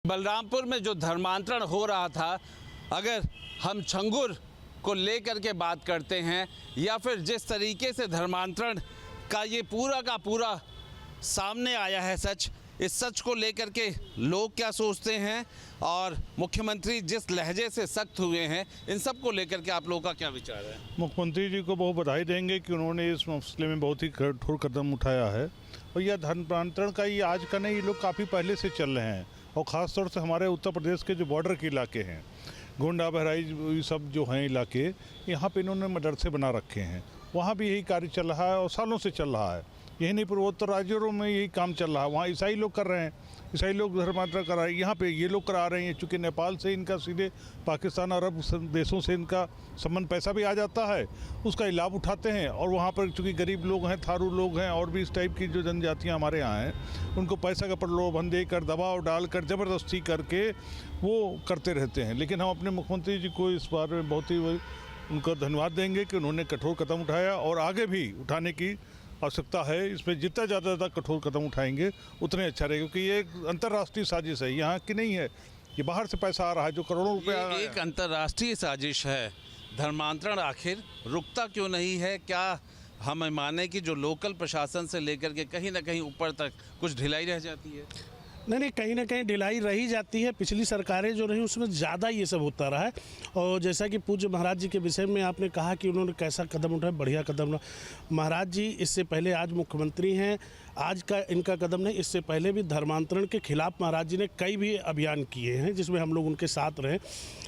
बलरामपुर में जो धर्मांतरण हो रहा था, अगर हम छंगुर को लेकर के बात करते हैं या फिर जिस तरीके से धर्मांतरण का ये पूरा का पूरा सामने आया है सच, इस सच को लेकर के लोग क्या सोचते हैं और मुख्यमंत्री जिस लहजे से सख्त हुए हैं, इन सब को लेकर के आप लोगों का क्या विचार है? मुख्यमंत्री जी को बहुत बधाई देंगे कि उन्होंने इस मसले में बहुत ही कठोर कदम उठाया है। और यह धर्मांतरण का ये आज का नहीं, ये लोग काफ़ी पहले से चल रहे हैं। और ख़ास तौर से हमारे उत्तर प्रदेश के जो बॉर्डर के इलाके हैं, गोंडा बहराइच सब जो हैं इलाके, यहाँ पे इन्होंने मदरसे बना रखे हैं। वहाँ भी यही कार्य चल रहा है और सालों से चल रहा है। यही नहीं, पूर्वोत्तर राज्यों में यही काम चल रहा है। वहाँ ईसाई लोग कर रहे हैं, ईसाई लोग धर्मांतरण करा रहे हैं। यहाँ पे ये लोग करा रहे हैं, चूँकि नेपाल से इनका सीधे पाकिस्तान अरब देशों से इनका संबंध, पैसा भी आ जाता है, उसका ही लाभ उठाते हैं। और वहाँ पर चूँकि गरीब लोग हैं, थारू लोग हैं और भी इस टाइप की जो जनजातियाँ हमारे यहाँ हैं, उनको पैसा का प्रलोभन देकर, दबाव डालकर, ज़बरदस्ती करके वो करते रहते हैं। लेकिन हम अपने मुख्यमंत्री जी को इस बारे में बहुत ही उनका धन्यवाद देंगे कि उन्होंने कठोर कदम उठाया और आगे भी उठाने की आवश्यकता है। इसमें जितना ज़्यादा कठोर कदम उठाएंगे उतने अच्छा रहेगा, क्योंकि ये एक अंतर्राष्ट्रीय साजिश है, यहाँ की नहीं है। ये बाहर से पैसा आ रहा है जो करोड़ों रुपए आ रहा है। एक अंतर्राष्ट्रीय साजिश है। धर्मांतरण आखिर रुकता क्यों नहीं है? क्या हम माने कि जो लोकल प्रशासन से लेकर के कहीं ना कहीं ऊपर तक कुछ ढिलाई रह जाती है? नहीं, कहीं ना कहीं ढिलाई रही जाती है। पिछली सरकारें जो रही उसमें ज़्यादा ये सब होता रहा है। और जैसा कि पूज्य महाराज जी के विषय में आपने कहा कि उन्होंने कैसा कदम उठाया, बढ़िया कदम उठाया। महाराज जी इससे पहले आज मुख्यमंत्री हैं, आज का इनका कदम नहीं, इससे पहले भी धर्मांतरण के खिलाफ महाराज जी ने कई भी अभियान किए हैं जिसमें हम लोग उनके साथ रहे।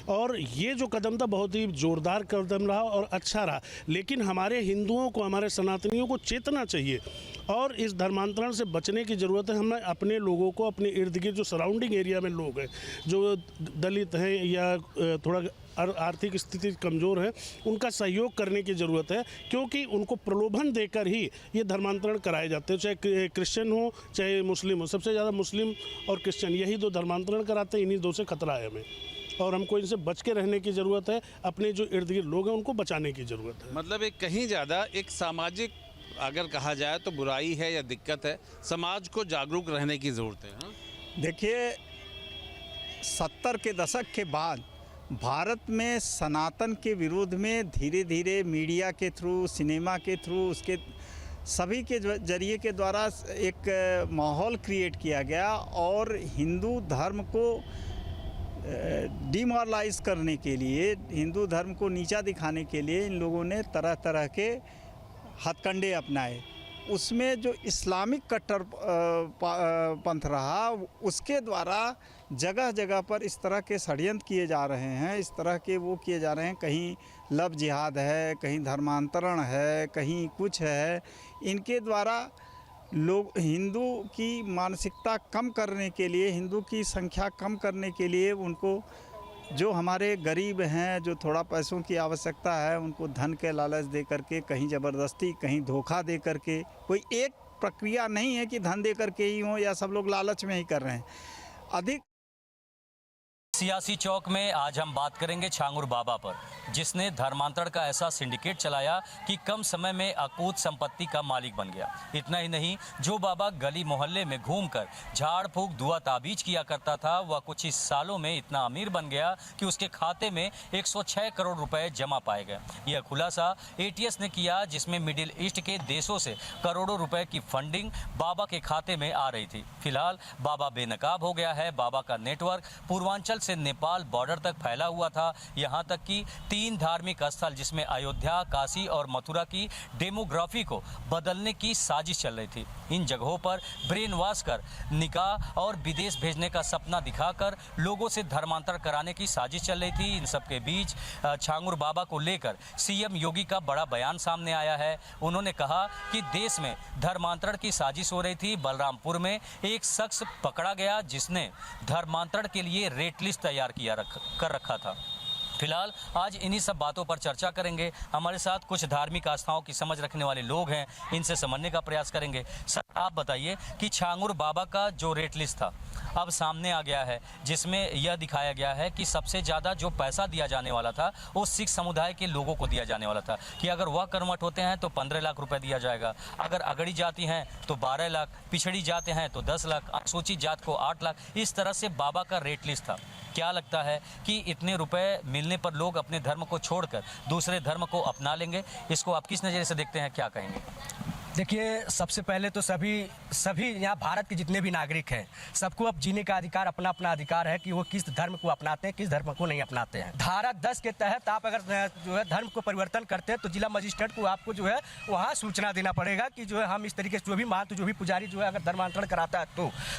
और ये जो कदम था बहुत ही जोरदार कदम रहा और अच्छा रहा। लेकिन हमारे हिंदुओं को, हमारे सनातनियों को चेतना चाहिए और इस धर्मांतरण से बचने की ज़रूरत है। हमें अपने लोगों को, अपने इर्द गिर्द जो सराउंडिंग एरिया में लोग हैं, जो दलित हैं या थोड़ा आर्थिक स्थिति कमज़ोर है, उनका सहयोग करने की ज़रूरत है। क्योंकि उनको प्रलोभन देकर ही ये धर्मांतरण कराए जाते हैं, चाहे क्रिश्चियन हो चाहे मुस्लिम हो। सबसे ज़्यादा मुस्लिम और क्रिश्चियन यही दो धर्मांतरण कराते हैं। इन्हीं दो से खतरा है हमें और हमको इनसे बच के रहने की ज़रूरत है। अपने जो इर्द गिर्द लोग हैं उनको बचाने की ज़रूरत है। मतलब एक कहीं ज़्यादा एक सामाजिक अगर कहा जाए तो बुराई है या दिक्कत है, समाज को जागरूक रहने की ज़रूरत है। देखिए, 70 के दशक के बाद भारत में सनातन के विरोध में धीरे धीरे मीडिया के थ्रू, सिनेमा के थ्रू, उसके सभी के जरिए के द्वारा एक माहौल क्रिएट किया गया और हिंदू धर्म को डिमोरलाइज करने के लिए, हिंदू धर्म को नीचा दिखाने के लिए इन लोगों ने तरह तरह के हथकंडे अपनाए। उसमें जो इस्लामिक कट्टर पंथ रहा, उसके द्वारा जगह जगह पर इस तरह के षड्यंत्र किए जा रहे हैं, इस तरह के वो किए जा रहे हैं। कहीं लव जिहाद है, कहीं धर्मांतरण है, कहीं कुछ है। इनके द्वारा लोग हिंदू की मानसिकता कम करने के लिए, हिंदू की संख्या कम करने के लिए, उनको जो हमारे गरीब हैं, जो थोड़ा पैसों की आवश्यकता है, उनको धन के लालच दे करके, कहीं ज़बरदस्ती, कहीं धोखा दे करके, कोई एक प्रक्रिया नहीं है कि धन दे करके ही हो या सब लोग लालच में ही कर रहे हैं। अधिक सियासी चौक में आज हम बात करेंगे छांगुर बाबा पर, जिसने धर्मांतरण का ऐसा सिंडिकेट चलाया कि कम समय में अकूत संपत्ति का मालिक बन गया। इतना ही नहीं, जो बाबा गली मोहल्ले में घूमकर झाड़ फूक दुआ ताबीज किया करता था, वह कुछ ही सालों में इतना अमीर बन गया कि उसके खाते में 106 करोड़ रुपए जमा पाए गए। यह खुलासा ATS ने किया, जिसमें मिडिल ईस्ट के देशों से करोड़ों रुपए की फंडिंग बाबा के खाते में आ रही थी। फिलहाल बाबा बेनकाब हो गया है। बाबा का नेटवर्क पूर्वांचल से नेपाल बॉर्डर तक फैला हुआ था। यहाँ तक कि 3 धार्मिक स्थल, जिसमें अयोध्या, काशी और मथुरा की डेमोग्राफी को बदलने की साजिश चल रही थी। इन जगहों पर ब्रेन वॉश कर निकाह और विदेश भेजने का सपना दिखाकर लोगों से धर्मांतर कराने की साजिश चल रही थी। इन सब के बीच छांगुर बाबा को लेकर CM योगी का बड़ा बयान सामने आया है। उन्होंने कहा कि देश में धर्मांतरण की साजिश हो रही थी। बलरामपुर में एक शख्स पकड़ा गया जिसने धर्मांतरण के लिए रेट लिस्ट तैयार कर रखा था। फिलहाल आज इन्हीं सब बातों पर चर्चा करेंगे। हमारे साथ कुछ धार्मिक आस्थाओं की समझ रखने वाले लोग हैं, इनसे समझने का प्रयास करेंगे। सर, आप बताइए कि छांगुर बाबा का जो रेट लिस्ट था अब सामने आ गया है, जिसमें यह दिखाया गया है कि सबसे ज़्यादा जो पैसा दिया जाने वाला था वो सिख समुदाय के लोगों को दिया जाने वाला था कि अगर वह कर्मठ होते हैं तो 15 लाख रुपए दिया जाएगा, अगर अगड़ी जाति हैं तो 12 लाख, पिछड़ी जाते हैं तो 10 लाख, अनुसूचित जात को 8 लाख। इस तरह से बाबा का रेट लिस्ट था। क्या लगता है कि इतने रुपए मिलने पर लोग अपने धर्म को छोड़कर दूसरे धर्म को अपना लेंगे? इसको आप किस नज़रिए से देखते हैं, क्या कहेंगे? देखिए, सबसे पहले तो सभी यहाँ भारत के जितने भी नागरिक हैं, सबको अब जीने का अधिकार, अपना अपना अधिकार है कि वो किस धर्म को अपनाते हैं, किस धर्म को नहीं अपनाते हैं। धारा 10 के तहत आप अगर जो है धर्म को परिवर्तन करते हैं तो जिला मजिस्ट्रेट को आपको जो है वहाँ सूचना देना पड़ेगा कि जो है हम इस तरीके से जो भी महंत, जो भी पुजारी जो है अगर धर्मांतरण कराता है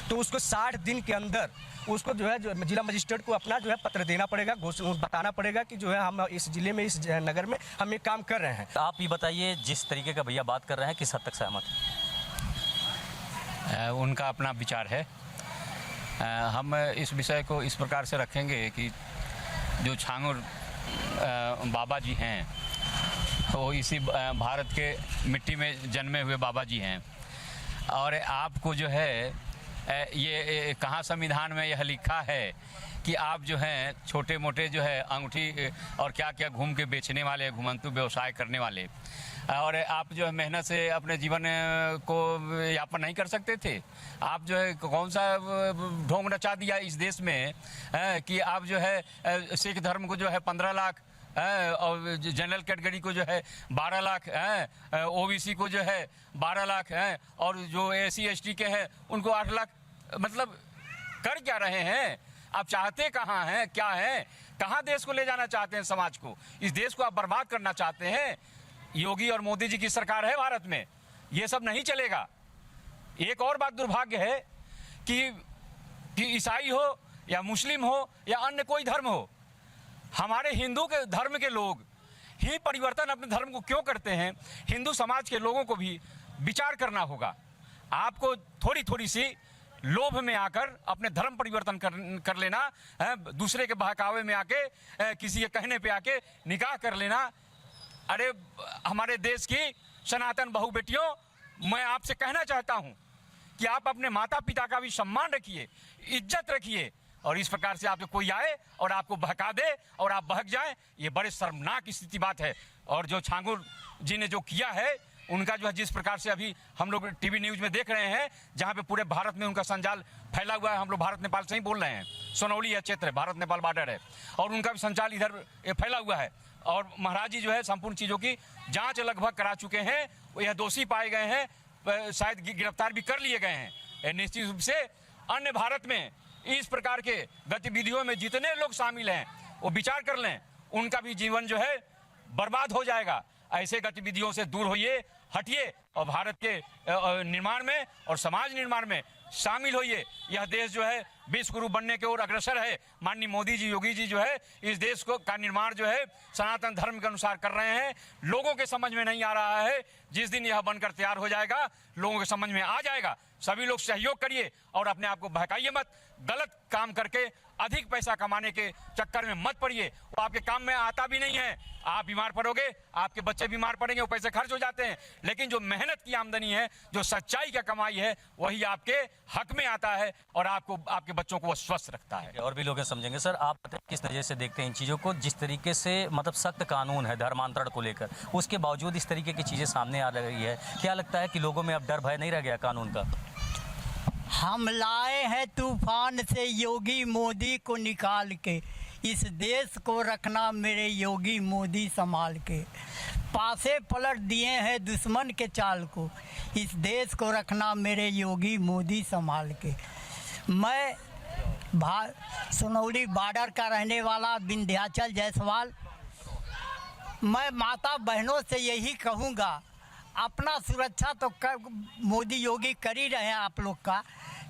तो उसको 60 दिन के अंदर उसको जो है जो जिला मजिस्ट्रेट को अपना जो है पत्र देना पड़ेगा, बताना पड़ेगा कि जो है हम इस जिले में, इस नगर में हम ये काम कर रहे हैं। आप ये बताइए, जिस तरीके का भैया बात कर रहे हैं, किस हद तक सहमत है? उनका अपना विचार है। हम इस विषय को इस प्रकार से रखेंगे कि जो छांगुर बाबा जी हैं वो इसी भारत के मिट्टी में जन्मे हुए बाबा जी हैं, और आपको जो है ये कहाँ संविधान में यह लिखा है कि आप जो हैं छोटे मोटे जो है अंगूठी और क्या क्या घूम के बेचने वाले, घुमंतु व्यवसाय करने वाले, और आप जो है मेहनत से अपने जीवन को यापन नहीं कर सकते थे? आप जो है कौन सा ढोंग रचा दिया इस देश में कि आप जो है सिख धर्म को जो है 15 लाख और जनरल कैटेगरी को जो है 12 लाख, ओबीसी को जो है 12 लाख, और जो एससी एसटी के हैं उनको 8 लाख। मतलब कर क्या रहे हैं आप? चाहते कहाँ हैं, क्या है, कहाँ देश को ले जाना चाहते हैं? समाज को, इस देश को आप बर्बाद करना चाहते हैं। योगी और मोदी जी की सरकार है भारत में, ये सब नहीं चलेगा। एक और बात दुर्भाग्य है कि ईसाई हो या मुस्लिम हो या अन्य कोई धर्म हो, हमारे हिंदू के धर्म के लोग ही परिवर्तन अपने धर्म को क्यों करते हैं? हिंदू समाज के लोगों को भी विचार करना होगा। आपको थोड़ी थोड़ी सी लोभ में आकर अपने धर्म परिवर्तन कर लेना, दूसरे के बहकावे में आके, किसी के कहने पे आके निकाह कर लेना। अरे हमारे देश की सनातन बहू बेटियों, मैं आपसे कहना चाहता हूं कि आप अपने माता पिता का भी सम्मान रखिए, इज्जत रखिए, और इस प्रकार से आपके कोई आए और आपको बहका दे और आप बहक जाएं, ये बड़े शर्मनाक स्थिति बात है। और जो छांगुर जी ने जो किया है, उनका जो है जिस प्रकार से अभी हम लोग टीवी न्यूज़ में देख रहे हैं, जहां पे पूरे भारत में उनका संजाल फैला हुआ है। हम लोग भारत नेपाल से ही बोल रहे हैं, सोनौली है क्षेत्र है, भारत नेपाल बॉर्डर है, और उनका भी संचाल इधर फैला हुआ है। और महाराज जी जो है संपूर्ण चीज़ों की जाँच लगभग करा चुके हैं, यह दोषी पाए गए हैं, शायद गिरफ्तार भी कर लिए गए हैं। निश्चित रूप से अन्य भारत में इस प्रकार के गतिविधियों में जितने लोग शामिल हैं वो विचार कर लें, उनका भी जीवन जो है बर्बाद हो जाएगा। ऐसे गतिविधियों से दूर होइए, हटिए और भारत के निर्माण में और समाज निर्माण में शामिल होइए। यह देश जो है विश्व गुरु बनने की ओर अग्रसर है। माननीय मोदी जी, योगी जी जो है इस देश को का निर्माण जो है सनातन धर्म के अनुसार कर रहे हैं। लोगों के समझ में नहीं आ रहा है, जिस दिन यह बनकर तैयार हो जाएगा लोगों के समझ में आ जाएगा। सभी लोग सहयोग करिए और अपने आप को बहकाइए मत। गलत काम करके अधिक पैसा कमाने के चक्कर में मत पड़िए, वो आपके काम में आता भी नहीं है। आप बीमार पड़ोगे, आपके बच्चे बीमार पड़ेंगे, वो पैसे खर्च हो जाते हैं। लेकिन जो मेहनत की आमदनी है, जो सच्चाई का कमाई है, वही आपके हक में आता है और आपको, आपके बच्चों को वो स्वस्थ रखता है। और भी लोग समझेंगे। सर, आप किस नज़र से देखते हैं इन चीज़ों को? जिस तरीके से मतलब सख्त कानून है धर्मांतरण को लेकर, उसके बावजूद इस तरीके की चीज़ें सामने आ रही है, क्या लगता है कि लोगों में अब डर भय नहीं रह गया कानून का? हम लाए हैं तूफान से योगी मोदी को निकाल के, इस देश को रखना मेरे योगी मोदी संभाल के। पासे पलट दिए हैं दुश्मन के चाल को, इस देश को रखना मेरे योगी मोदी संभाल के। मैं सोनौली बॉर्डर का रहने वाला विंध्याचल जायसवाल, मैं माता बहनों से यही कहूँगा, अपना सुरक्षा तो मोदी योगी कर ही रहे हैं आप लोग का,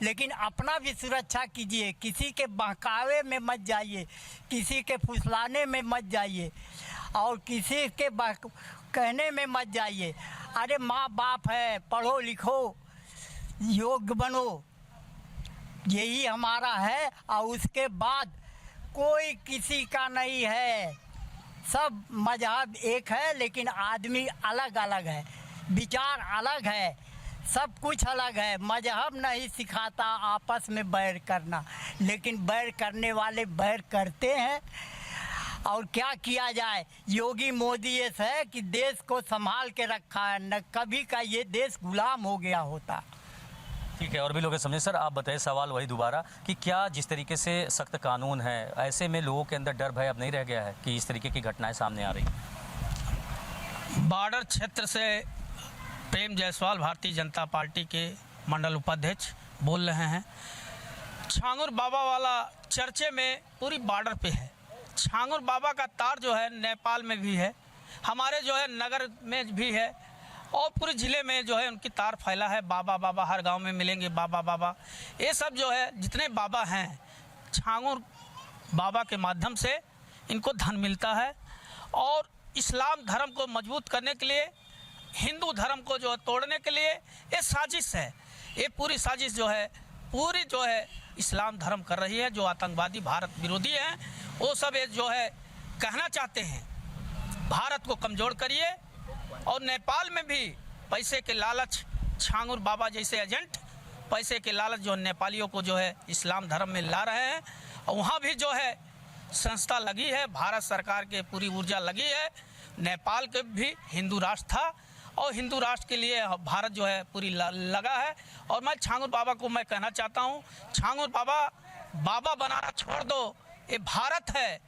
लेकिन अपना भी सुरक्षा कीजिए। किसी के बहकावे में मत जाइए, किसी के फुसलाने में मत जाइए और किसी के कहने में मत जाइए। अरे माँ बाप है, पढ़ो लिखो, योग्य बनो, यही हमारा है। और उसके बाद कोई किसी का नहीं है। सब मजहब एक है, लेकिन आदमी अलग अलग है, विचार अलग है, सब कुछ अलग है। मजहब नहीं सिखाता आपस में बैर करना, लेकिन बैर करने वाले बैर करते हैं। और क्या किया जाए, योगी मोदी ऐसा है कि देश को संभाल के रखा है, न कभी का ये देश गुलाम हो गया होता। ठीक है, और भी लोग समझे। सर आप बताइए, सवाल वही दोबारा कि क्या जिस तरीके से सख्त कानून है, ऐसे में लोगों के अंदर डर भय अब नहीं रह गया है कि इस तरीके की घटनाएं सामने आ रही हैं? बॉर्डर क्षेत्र से प्रेम जायसवाल भारतीय जनता पार्टी के मंडल उपाध्यक्ष बोल रहे हैं। छांगुर बाबा वाला चर्चे में पूरी बॉर्डर पे है। छांगुर बाबा का तार जो है नेपाल में भी है, हमारे जो है नगर में भी है, और पूरे ज़िले में जो है उनकी तार फैला है। बाबा बाबा हर गांव में मिलेंगे, बाबा बाबा। ये सब जो है जितने बाबा हैं, छांगुर बाबा के माध्यम से इनको धन मिलता है। और इस्लाम धर्म को मजबूत करने के लिए, हिंदू धर्म को जो है तोड़ने के लिए ये साजिश है। ये पूरी साजिश जो है पूरी जो है इस्लाम धर्म कर रही है। जो आतंकवादी भारत विरोधी हैं वो सब ये जो है कहना चाहते हैं भारत को कमज़ोर करिए। और नेपाल में भी पैसे के लालच, छांगुर बाबा जैसे एजेंट पैसे के लालच जो नेपालियों को जो है इस्लाम धर्म में ला रहे हैं। और वहाँ भी जो है संस्था लगी है, भारत सरकार के पूरी ऊर्जा लगी है। नेपाल के भी हिंदू राष्ट्र था और हिंदू राष्ट्र के लिए भारत जो है पूरी लगा है। और मैं छांगुर बाबा को मैं कहना चाहता हूँ, छांगुर बाबा बाबा बनाना छोड़ दो, ये भारत है।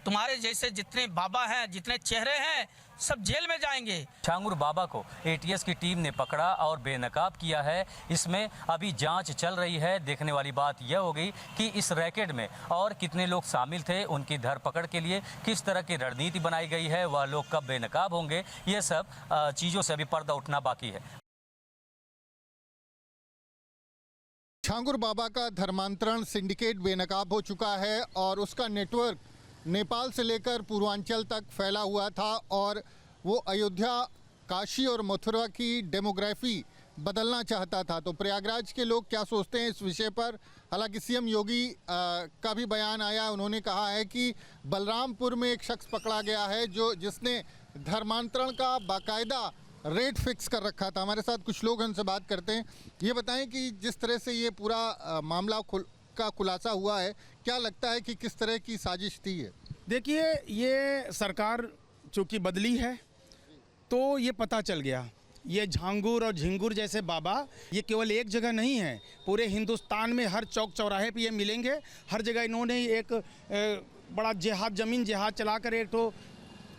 तुम्हारे जैसे जितने बाबा हैं, जितने चेहरे हैं, सब जेल में जाएंगे। छांगुर बाबा को एटीएस की टीम ने पकड़ा और बेनकाब किया है। इसमें अभी जांच चल रही है। देखने वाली बात यह होगी कि इस रैकेट में और कितने लोग शामिल थे, उनकी धरपकड़ के लिए किस तरह की रणनीति बनाई गई है, वह लोग कब बेनकाब होंगे, ये सब चीज़ों से अभी पर्दा उठना बाकी है। छांगुर बाबा का धर्मांतरण सिंडिकेट बेनकाब हो चुका है और उसका नेटवर्क नेपाल से लेकर पूर्वांचल तक फैला हुआ था और वो अयोध्या, काशी और मथुरा की डेमोग्राफी बदलना चाहता था। तो प्रयागराज के लोग क्या सोचते हैं इस विषय पर? हालांकि सीएम योगी का भी बयान आया। उन्होंने कहा है कि बलरामपुर में एक शख्स पकड़ा गया है जिसने धर्मांतरण का बाकायदा रेट फिक्स कर रखा था। हमारे साथ कुछ लोग उनसे बात करते हैं। ये बताएं कि जिस तरह से ये पूरा मामला का खुलासा हुआ है, क्या लगता है कि किस तरह की साजिश थी ये? देखिए, ये सरकार चूँकि बदली है तो ये पता चल गया। ये झांगुर और झिंगुर जैसे बाबा ये केवल एक जगह नहीं है, पूरे हिंदुस्तान में हर चौक चौराहे पे ये मिलेंगे। हर जगह इन्होंने एक बड़ा जमीन जिहाद चलाकर एक तो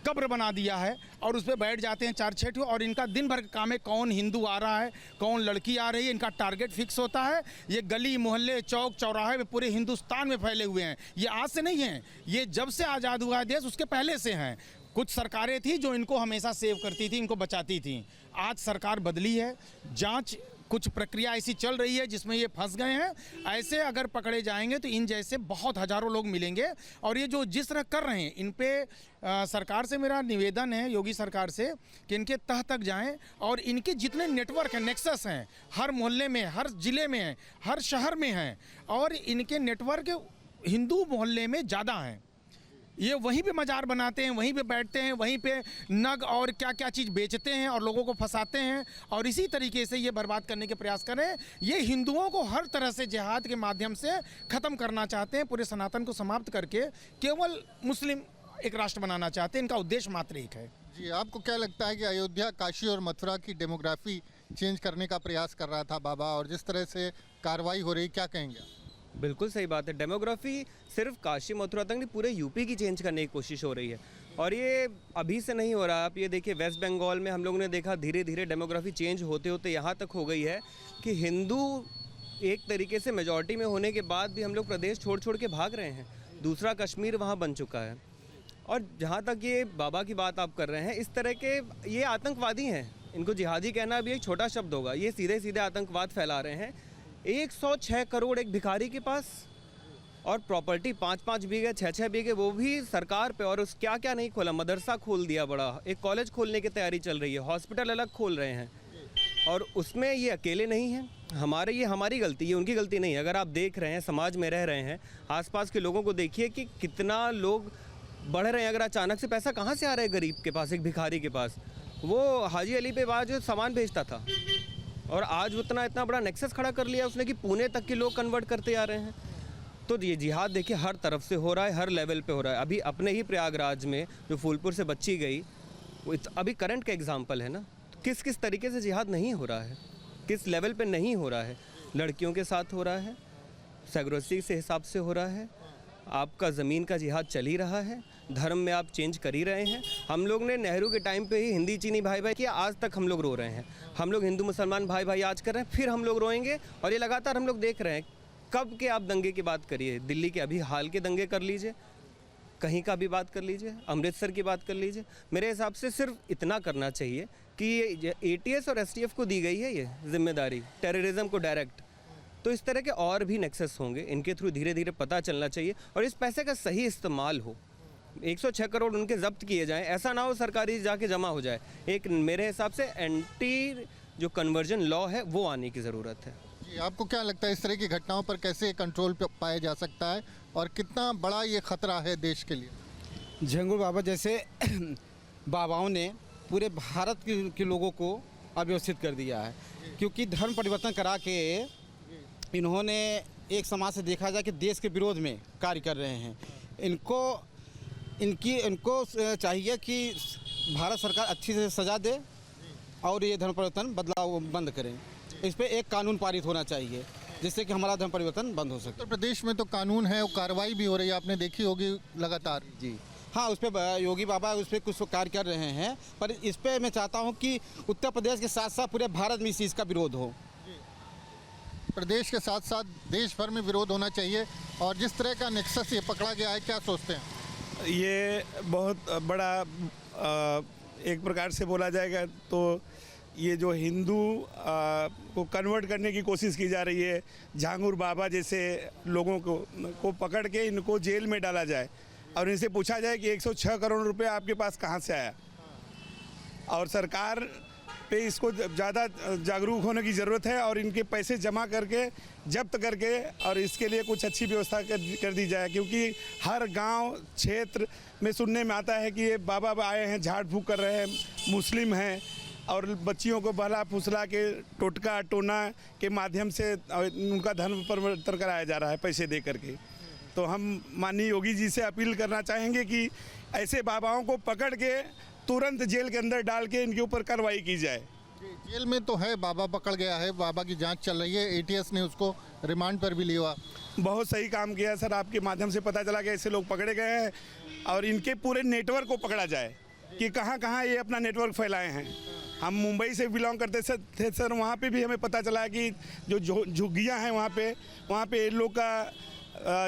कब्र बना दिया है और उस पर बैठ जाते हैं 4-6 ठो। और इनका दिन भर का काम है, कौन हिंदू आ रहा है, कौन लड़की आ रही है, इनका टारगेट फिक्स होता है। ये गली मोहल्ले चौक चौराहे में पूरे हिंदुस्तान में फैले हुए हैं। ये आज से नहीं हैं, ये जब से आज़ाद हुआ है देश उसके पहले से हैं। कुछ सरकारें थी जो इनको हमेशा सेव करती थी, इनको बचाती थी। आज सरकार बदली है, जाँच कुछ प्रक्रिया ऐसी चल रही है जिसमें ये फंस गए हैं। ऐसे अगर पकड़े जाएंगे तो इन जैसे बहुत हज़ारों लोग मिलेंगे। और ये जो जिस तरह कर रहे हैं, इन पे सरकार से मेरा निवेदन है, योगी सरकार से, कि इनके तह तक जाएं और इनके जितने नेटवर्क हैं, नेक्सस हैं, हर मोहल्ले में, हर ज़िले में हैं, हर शहर में हैं। और इनके नेटवर्क हिंदू मोहल्ले में ज़्यादा हैं। ये वहीं पे मज़ार बनाते हैं, वहीं पे बैठते हैं, वहीं पे नग और क्या क्या चीज़ बेचते हैं और लोगों को फंसाते हैं। और इसी तरीके से ये बर्बाद करने के प्रयास करें। ये हिंदुओं को हर तरह से जिहाद के माध्यम से ख़त्म करना चाहते हैं, पूरे सनातन को समाप्त करके केवल मुस्लिम एक राष्ट्र बनाना चाहते हैं। इनका उद्देश्य मात्र एक है। जी, आपको क्या लगता है कि अयोध्या, काशी और मथुरा की डेमोग्राफी चेंज करने का प्रयास कर रहा था बाबा, और जिस तरह से कार्रवाई हो रही, क्या कहेंगे? बिल्कुल सही बात है। डेमोग्राफी सिर्फ काशी मथुरा तक नहीं, पूरे यूपी की चेंज करने की कोशिश हो रही है। और ये अभी से नहीं हो रहा। आप ये देखिए, वेस्ट बंगाल में हम लोगों ने देखा धीरे धीरे डेमोग्राफी चेंज होते होते यहाँ तक हो गई है कि हिंदू एक तरीके से मेजॉरिटी में होने के बाद भी हम लोग प्रदेश छोड़ छोड़ के भाग रहे हैं। दूसरा कश्मीर वहाँ बन चुका है। और जहाँ तक ये बाबा की बात आप कर रहे हैं, इस तरह के ये आतंकवादी हैं। इनको जिहादी कहना भी एक छोटा शब्द होगा। ये सीधे सीधे आतंकवाद फैला रहे हैं। 106 करोड़ एक भिखारी के पास, और प्रॉपर्टी 5-5 बीघे 6-6 बीघे, वो भी सरकार पे। और उस क्या क्या नहीं खोला, मदरसा खोल दिया, बड़ा एक कॉलेज खोलने की तैयारी चल रही है, हॉस्पिटल अलग खोल रहे हैं। और उसमें ये अकेले नहीं हैं। ये हमारी गलती है, उनकी गलती नहीं है। अगर आप देख रहे हैं, समाज में रह रहे हैं, आसपास के लोगों को देखिए कि कितना लोग बढ़ रहे हैं। अगर अचानक से पैसा कहाँ से आ रहा है गरीब के पास, एक भिखारी के पास? वो हाजी अली पे बाद जो सामान बेचता था और आज उतना इतना बड़ा नेक्सस खड़ा कर लिया उसने कि पुणे तक के लोग कन्वर्ट करते आ रहे हैं। तो ये जिहाद देखिए हर तरफ से हो रहा है, हर लेवल पे हो रहा है। अभी अपने ही प्रयागराज में जो फूलपुर से बच्ची गई, वो अभी करंट का एग्जाम्पल है ना। तो किस किस तरीके से जिहाद नहीं हो रहा है, किस लेवल पे नहीं हो रहा है। लड़कियों के साथ हो रहा है, सेग्रेगेशन से हिसाब से हो रहा है, आपका ज़मीन का जिहाद चल ही रहा है, धर्म में आप चेंज कर ही रहे हैं। हम लोग ने नेहरू के टाइम पे ही हिंदी चीनी भाई भाई किया, आज तक हम लोग रो रहे हैं। हम लोग हिंदू मुसलमान भाई भाई आज कर रहे हैं, फिर हम लोग रोएंगे। और ये लगातार हम लोग देख रहे हैं। कब के आप दंगे की बात करिए, दिल्ली के अभी हाल के दंगे कर लीजिए, कहीं का भी बात कर लीजिए, अमृतसर की बात कर लीजिए। मेरे हिसाब से सिर्फ इतना करना चाहिए कि ये ATS और STF को दी गई है ये जिम्मेदारी टेररिज्म को डायरेक्ट, तो इस तरह के और भी नेक्सस होंगे, इनके थ्रू धीरे धीरे पता चलना चाहिए और इस पैसे का सही इस्तेमाल हो। 106 करोड़ उनके जब्त किए जाएं, ऐसा ना हो सरकारी जाके जमा हो जाए। एक मेरे हिसाब से एंटी जो कन्वर्जन लॉ है वो आने की ज़रूरत है। जी, आपको क्या लगता है इस तरह की घटनाओं पर कैसे कंट्रोल पाया जा सकता है और कितना बड़ा ये खतरा है देश के लिए? झंगुर बाबा जैसे बाबाओं ने पूरे भारत के लोगों को अव्यवस्थित कर दिया है, क्योंकि धर्म परिवर्तन करा के इन्होंने एक समाज से देखा जाए कि देश के विरोध में कार्य कर रहे हैं। इनको चाहिए कि भारत सरकार अच्छी से सजा दे और ये धर्म परिवर्तन बदलाव बंद करें। इस पर एक कानून पारित होना चाहिए जिससे कि हमारा धर्म परिवर्तन बंद हो सके। उत्तर प्रदेश में तो कानून है, वो कार्रवाई भी हो रही है, आपने देखी होगी लगातार। जी हाँ, उस पर योगी बाबा उस पर कुछ कार्य कर रहे हैं, पर इस पर मैं चाहता हूँ कि उत्तर प्रदेश के साथ साथ पूरे भारत में इस चीज़ का विरोध हो। प्रदेश के साथ साथ देश भर में विरोध होना चाहिए। और जिस तरह का नेक्सस ये पकड़ा गया है, क्या सोचते हैं? ये बहुत बड़ा एक प्रकार से बोला जाएगा तो ये जो हिंदू को कन्वर्ट करने की कोशिश की जा रही है, झांगुर बाबा जैसे लोगों को पकड़ के इनको जेल में डाला जाए और इनसे पूछा जाए कि 106 करोड़ रुपए आपके पास कहाँ से आया। और सरकार पे इसको ज़्यादा जागरूक होने की ज़रूरत है और इनके पैसे जमा करके जब्त करके और इसके लिए कुछ अच्छी व्यवस्था कर दी जाए, क्योंकि हर गांव क्षेत्र में सुनने में आता है कि ये बाबा आए हैं, झाड़ फूँक कर रहे हैं, मुस्लिम हैं और बच्चियों को बहला फुसला के टोटका टोना के माध्यम से उनका धर्म परिवर्तन कराया जा रहा है पैसे दे करके। तो हम माननीय योगी जी से अपील करना चाहेंगे कि ऐसे बाबाओं को पकड़ के तुरंत जेल के अंदर डाल के इनके ऊपर कार्रवाई की जाए। जेल में तो है, बाबा पकड़ गया है, बाबा की जांच चल रही है, ATS ने उसको रिमांड पर भी लिया। बहुत सही काम किया सर, आपके माध्यम से पता चला कि ऐसे लोग पकड़े गए हैं और इनके पूरे नेटवर्क को पकड़ा जाए कि कहाँ कहाँ ये अपना नेटवर्क फैलाए हैं। हम मुंबई से बिलोंग करते थे सर, वहाँ पे भी हमें पता चला कि जो झुग्गियाँ हैं वहाँ पे इन लोग का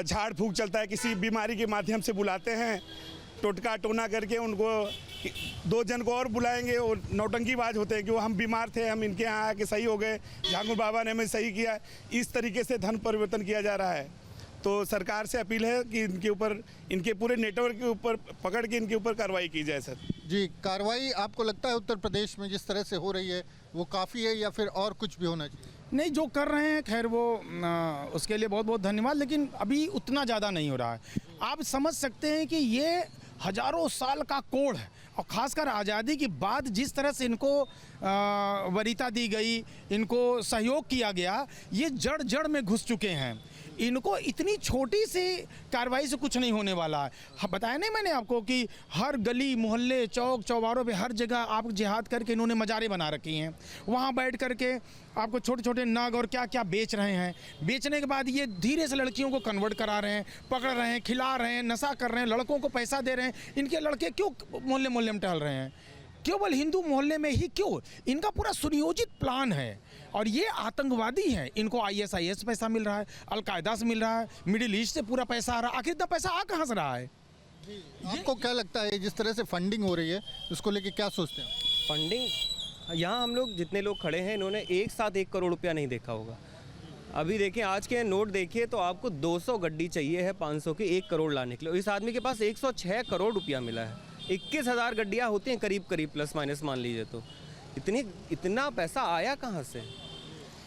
झाड़ फूँक चलता है। किसी बीमारी के माध्यम से बुलाते हैं, टोटका टोना करके उनको 2 जन को और बुलाएंगे और नौटंकीबाज होते हैं कि वो हम बीमार थे, हम इनके यहाँ आके सही हो गए, झांगुर बाबा ने हमें सही किया। इस तरीके से धर्म परिवर्तन किया जा रहा है। तो सरकार से अपील है कि इनके ऊपर, इनके पूरे नेटवर्क के ऊपर पकड़ के इनके ऊपर कार्रवाई की जाए सर। जी, कार्रवाई आपको लगता है उत्तर प्रदेश में जिस तरह से हो रही है वो काफ़ी है या फिर और कुछ भी होना चाहिए? नहीं, जो कर रहे हैं खैर वो उसके लिए बहुत बहुत धन्यवाद, लेकिन अभी उतना ज़्यादा नहीं हो रहा है। आप समझ सकते हैं कि ये हजारों साल का कोड है और ख़ासकर आज़ादी के बाद जिस तरह से इनको वरीयता दी गई, इनको सहयोग किया गया, ये जड़ जड़ में घुस चुके हैं। इनको इतनी छोटी सी कार्रवाई से कुछ नहीं होने वाला है। बताया नहीं मैंने आपको कि हर गली मोहल्ले चौक चौबारों पे हर जगह आप जिहाद करके इन्होंने मज़ारें बना रखी हैं। वहाँ बैठ करके आपको छोटे छोटे नग और क्या क्या बेच रहे हैं। बेचने के बाद ये धीरे से लड़कियों को कन्वर्ट करा रहे हैं, पकड़ रहे हैं, खिला रहे हैं, नशा कर रहे हैं, लड़कों को पैसा दे रहे हैं। इनके लड़के क्यों मोहल्ले मोहल्ले में टहल रहे हैं? केवल हिंदू मोहल्ले में ही क्यों? इनका पूरा सुनियोजित प्लान है और ये आतंकवादी हैं। इनको ISIS पैसा मिल रहा है, अलकायदा से मिल रहा है, मिडिल ईस्ट से पूरा पैसा आ रहा है। आखिर इतना पैसा आ कहाँ से रहा है? आपको क्या लगता है जिस तरह से फंडिंग हो रही है उसको लेके क्या सोचते हैं? फंडिंग, यहाँ हम लोग जितने लोग खड़े हैं इन्होंने एक साथ 1 करोड़ रुपया नहीं देखा होगा। अभी देखिए आज के नोट देखिए तो आपको 200 गड्डी चाहिए है 500 की 1 करोड़ लाने के लिए। इस आदमी के पास 106 करोड़ रुपया मिला है। 21,000 गड्डियाँ होती हैं करीब करीब, प्लस माइनस मान लीजिए। तो इतना पैसा आया कहाँ से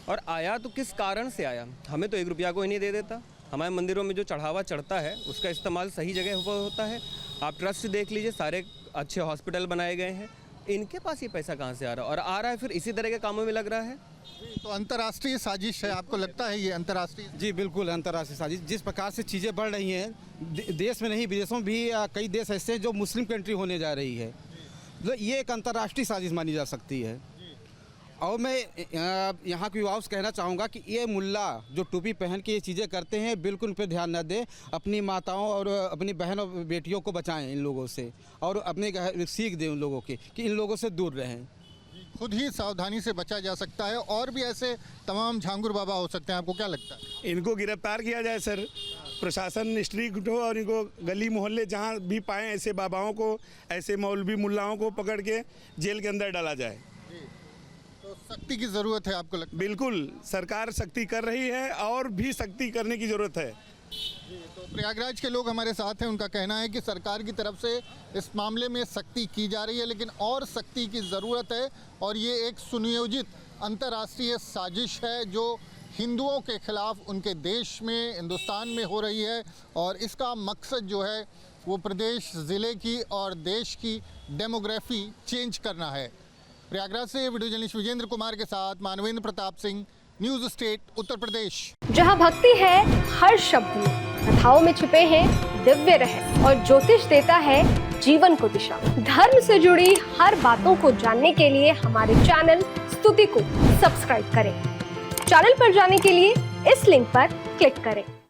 और आया तो किस कारण से आया? हमें तो 1 रुपया को ही नहीं दे देता। हमारे मंदिरों में जो चढ़ावा चढ़ता है उसका इस्तेमाल सही जगह होता है आप ट्रस्ट देख लीजिए, सारे अच्छे हॉस्पिटल बनाए गए हैं, इनके पास ये पैसा कहाँ से आ रहा है? और आ रहा है फिर इसी तरह के कामों में लग रहा है। तो अंतर्राष्ट्रीय साजिश है, आपको लगता है ये अंतर्राष्ट्रीय? जी बिल्कुल अंतर्राष्ट्रीय साजिश। जिस प्रकार से चीज़ें बढ़ रही हैं देश में नहीं विदेशों में भी कई देश ऐसे हैं जो मुस्लिम कंट्री होने जा रही है, तो ये एक अंतर्राष्ट्रीय साजिश मानी जा सकती है। और मैं यहाँ के युवाओं से कहना चाहूँगा कि ये मुल्ला जो टोपी पहन के ये चीज़ें करते हैं, बिल्कुल उन पर ध्यान न दें। अपनी माताओं और अपनी बहन और बेटियों को बचाएं इन लोगों से, और अपने सीख दें उन लोगों की कि इन लोगों से दूर रहें। खुद ही सावधानी से बचा जा सकता है, और भी ऐसे तमाम झांगुर बाबा हो सकते हैं, आपको क्या लगता है? इनको गिरफ्तार किया जाए सर, प्रशासन स्ट्रिक्ट हो और इनको गली मोहल्ले जहाँ भी पाएँ ऐसे बाबाओं को, ऐसे मौलवी मुल्लाओं को पकड़ के जेल के अंदर डाला जाए। तो सख्ती की ज़रूरत है, आपको लगता है? बिल्कुल, सरकार सख्ती कर रही है और भी सख्ती करने की ज़रूरत है। तो प्रयागराज के लोग हमारे साथ हैं, उनका कहना है कि सरकार की तरफ से इस मामले में सख्ती की जा रही है, लेकिन और सख्ती की ज़रूरत है, और ये एक सुनियोजित अंतर्राष्ट्रीय साजिश है जो हिंदुओं के खिलाफ उनके देश में, हिंदुस्तान में हो रही है, और इसका मकसद जो है वो प्रदेश, ज़िले की और देश की डेमोग्राफी चेंज करना है। प्रयागराज से वीडियो जर्नलिस्ट विजेंद्र कुमार के साथ मानवेंद्र प्रताप सिंह, न्यूज़ स्टेट, उत्तर प्रदेश। जहां भक्ति है हर शब्द में, कथाओं में छिपे हैं दिव्य रहस्य, और ज्योतिष देता है जीवन को दिशा। धर्म से जुड़ी हर बातों को जानने के लिए हमारे चैनल स्तुति को सब्सक्राइब करें। चैनल पर जाने के लिए इस लिंक पर क्लिक करें।